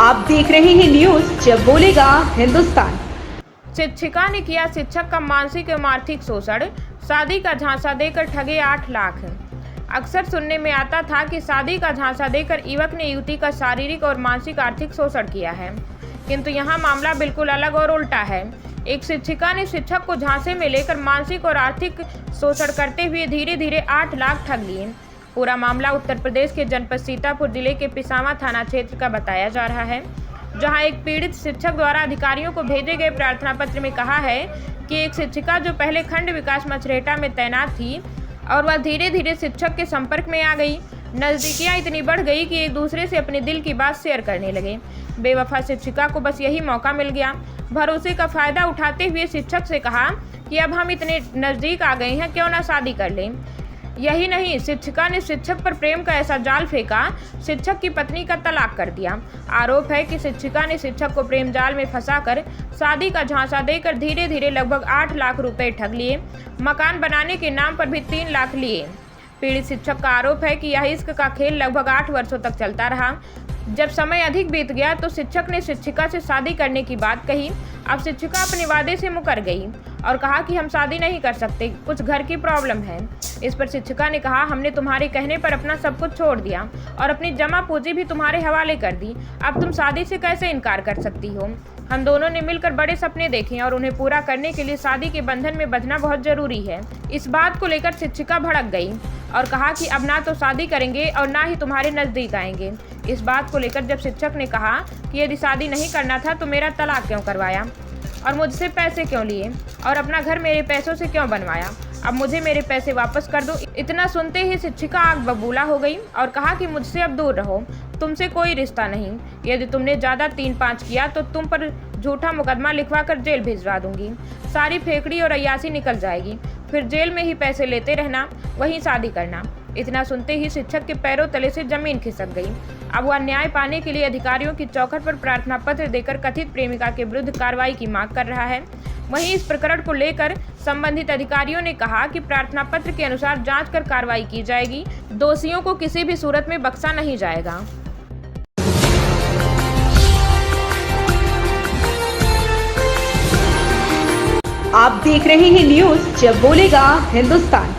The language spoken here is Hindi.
आप देख रहे हैं न्यूज जब बोलेगा हिंदुस्तान। शिक्षिका ने किया शिक्षक का मानसिक एवं आर्थिक शोषण, शादी का झांसा देकर ठगे 8 लाख। अक्सर सुनने में आता था कि शादी का झांसा देकर युवक ने युवती का शारीरिक और मानसिक आर्थिक शोषण किया है, किंतु यहाँ मामला बिल्कुल अलग और उल्टा है। एक शिक्षिका ने शिक्षक को झांसे में लेकर मानसिक और आर्थिक शोषण करते हुए धीरे धीरे 8 लाख ठग लिए। पूरा मामला उत्तर प्रदेश के जनपद सीतापुर जिले के पिसावा थाना क्षेत्र का बताया जा रहा है, जहां एक पीड़ित शिक्षक द्वारा अधिकारियों को भेजे गए प्रार्थना पत्र में कहा है कि एक शिक्षिका जो पहले खंड विकास मछरेटा में तैनात थी और वह धीरे धीरे शिक्षक के संपर्क में आ गई। नज़दीकियाँ इतनी बढ़ गई कि एक दूसरे से अपने दिल की बात शेयर करने लगे। बेवफा शिक्षिका को बस यही मौका मिल गया। भरोसे का फायदा उठाते हुए शिक्षक से कहा कि अब हम इतने नज़दीक आ गए हैं, क्यों ना शादी कर लें। यही नहीं, शिक्षिका ने शिक्षक पर प्रेम का ऐसा जाल फेंका, शिक्षक की पत्नी का तलाक कर दिया। आरोप है कि शिक्षिका ने शिक्षक को प्रेम जाल में फंसाकर शादी का झांसा देकर धीरे धीरे लगभग 8 लाख रुपए ठग लिए। मकान बनाने के नाम पर भी 3 लाख लिए। पीड़ित शिक्षक का आरोप है कि यह इश्क का खेल लगभग 8 वर्षों तक चलता रहा। जब समय अधिक बीत गया तो शिक्षक ने शिक्षिका से शादी करने की बात कही। अब शिक्षिका अपने वादे से मुकर गई और कहा कि हम शादी नहीं कर सकते, कुछ घर की प्रॉब्लम है। इस पर शिक्षिका ने कहा, हमने तुम्हारे कहने पर अपना सब कुछ छोड़ दिया और अपनी जमा पूंजी भी तुम्हारे हवाले कर दी। अब तुम शादी से कैसे इनकार कर सकती हो? हम दोनों ने मिलकर बड़े सपने देखे और उन्हें पूरा करने के लिए शादी के बंधन में बंधना बहुत जरूरी है। इस बात को लेकर शिक्षिका भड़क गई और कहा कि अब ना तो शादी करेंगे और ना ही तुम्हारे नजदीक आएंगे। इस बात को लेकर जब शिक्षक ने कहा कि यदि शादी नहीं करना था तो मेरा तलाक क्यों करवाया और मुझसे पैसे क्यों लिए और अपना घर मेरे पैसों से क्यों बनवाया, अब मुझे मेरे पैसे वापस कर दो। इतना सुनते ही शिक्षिका आग बबूला हो गई और कहा कि मुझसे अब दूर रहो, तुमसे कोई रिश्ता नहीं। यदि तुमने ज़्यादा 3-5 किया तो तुम पर झूठा मुकदमा लिखवा कर जेल भिजवा दूंगी। सारी फेकड़ी और अय्यासी निकल जाएगी, फिर जेल में ही पैसे लेते रहना, वहीं शादी करना। इतना सुनते ही शिक्षक के पैरों तले से जमीन खिसक गई। अब वह न्याय पाने के लिए अधिकारियों की चौखट पर प्रार्थना पत्र देकर कथित प्रेमिका के विरुद्ध कार्रवाई की मांग कर रहा है। वहीं इस प्रकरण को लेकर संबंधित अधिकारियों ने कहा कि प्रार्थना पत्र के अनुसार जांच कर कार्रवाई की जाएगी, दोषियों को किसी भी सूरत में बख्शा नहीं जाएगा। आप देख रहे हैं न्यूज जब बोलेगा हिंदुस्तान।